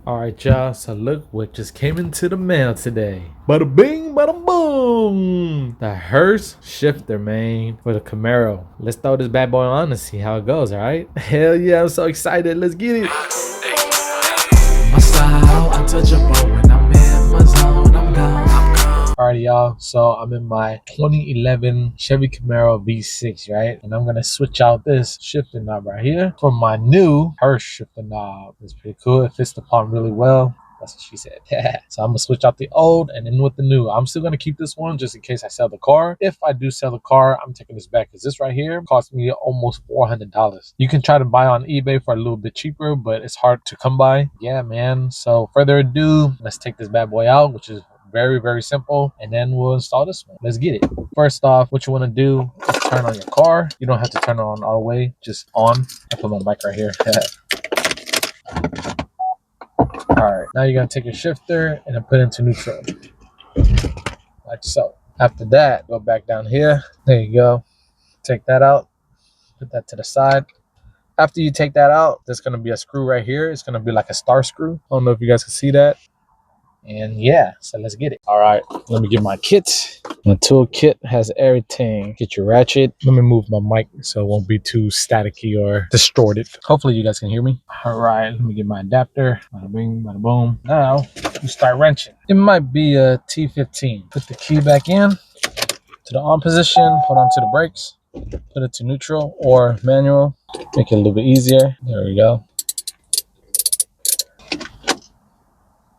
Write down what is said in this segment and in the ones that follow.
Alright, y'all, so look what just came into the mail today. Bada bing, bada boom! The Hurst shifter, man, for the Camaro. Let's throw this bad boy on and see how it goes, alright? Hell yeah, I'm so excited. Let's get it. My style, untouchable. When I'm in my zone, I'm gone. Alrighty, y'all, so I'm in my 2011 Chevy Camaro V6, right? And I'm gonna switch out this shifter knob right here for my new Hurst shifter knob. It's pretty cool. It fits the palm really well. That's what she said. So I'm gonna switch out the old and in with the new. I'm still gonna keep this one just in case I sell the car. If I do sell the car, I'm taking this back because this right here cost me almost $400. You can try to buy on eBay for a little bit cheaper, but it's hard to come by. Yeah, man. So further ado, let's take this bad boy out, which is very simple, and then we'll install this one. Let's get it. First off, what you want to do is turn on your car. You don't have to turn it on all the way, just on. I put my mic right here. All right, now you're gonna take your shifter and then put it into neutral, like so. After that, go back down here. There you go. Take that out, put that to the side. After you take that out, there's gonna be a screw right here. It's gonna be like a star screw. I don't know if you guys can see that. And yeah, so let's get it. All right, let me get my kit. My tool kit has everything. Get your ratchet. Let me move my mic so it won't be too staticky or distorted. Hopefully you guys can hear me. All right, let me get my adapter. Bada bing, bada boom. Now you start wrenching. It might be a T15. Put the key back in to the on position. Hold on to the brakes. Put it to neutral or manual. Make it a little bit easier. There we go.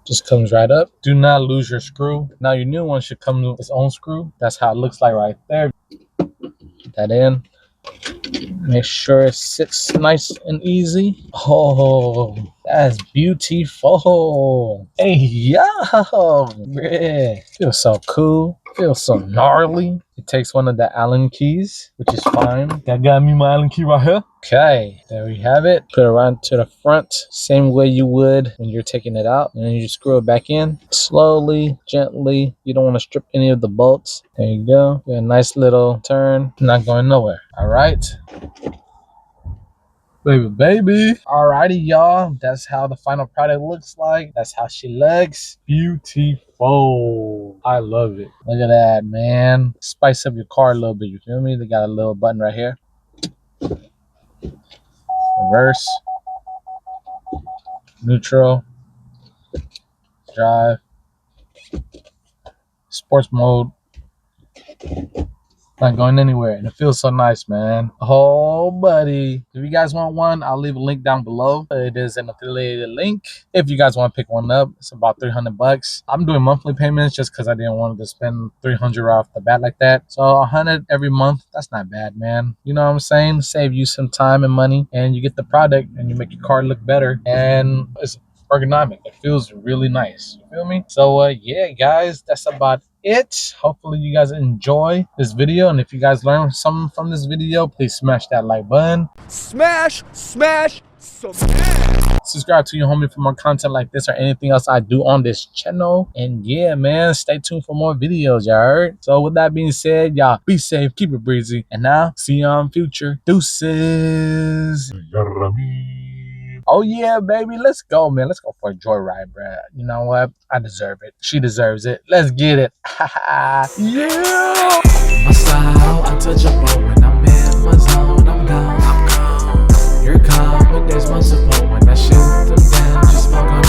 Just comes right up. Do not lose your screw. Now your new one should come with its own screw. That's how it looks like right there. Put that in. Make sure it sits nice and easy. Oh, that's beautiful. Hey, yo, yeah. Feels so cool. Feels so gnarly. It takes one of the Allen keys, which is fine. I got me my Allen key right here. Okay, there we have it. Put it right to the front, same way you would when you're taking it out. And then you screw it back in slowly, gently. You don't want to strip any of the bolts. There you go. Get a nice little turn. Not going nowhere. All right. Baby. Alrighty, y'all. That's how the final product looks like. That's how she looks. Beautiful. I love it. Look at that, man. Spice up your car a little bit. You feel me? They got a little button right here. Reverse. Neutral. Drive. Sports mode. Not going anywhere, and it feels so nice, man. Oh, buddy. If you guys want one, I'll leave a link down below. It is an affiliated link. If you guys want to pick one up, it's about $300. I'm doing monthly payments just because I didn't want to spend $300 off the bat like that. So $100 every month, that's not bad, man. You know what I'm saying? Save you some time and money, and you get the product, and you make your car look better, and it's ergonomic. It feels really nice. You feel me? So yeah, guys, that's about it. Hopefully you guys enjoy this video, and if you guys learn something from this video, please smash that like button. Smash. Subscribe to your homie for more content like this or anything else I do on this channel. And yeah, man, stay tuned for more videos, y'all heard? So with that being said, y'all be safe, keep it breezy, and now see y'all in future. Deuces. Oh yeah, baby, let's go, man. Let's go for a joyride, bruh. You know what? I deserve it. She deserves it. Let's get it. Yeah. My style, untouchable. When I'm in my zone, I'm gone. You're calm, but there's one support. When I shoot them down, just smoke on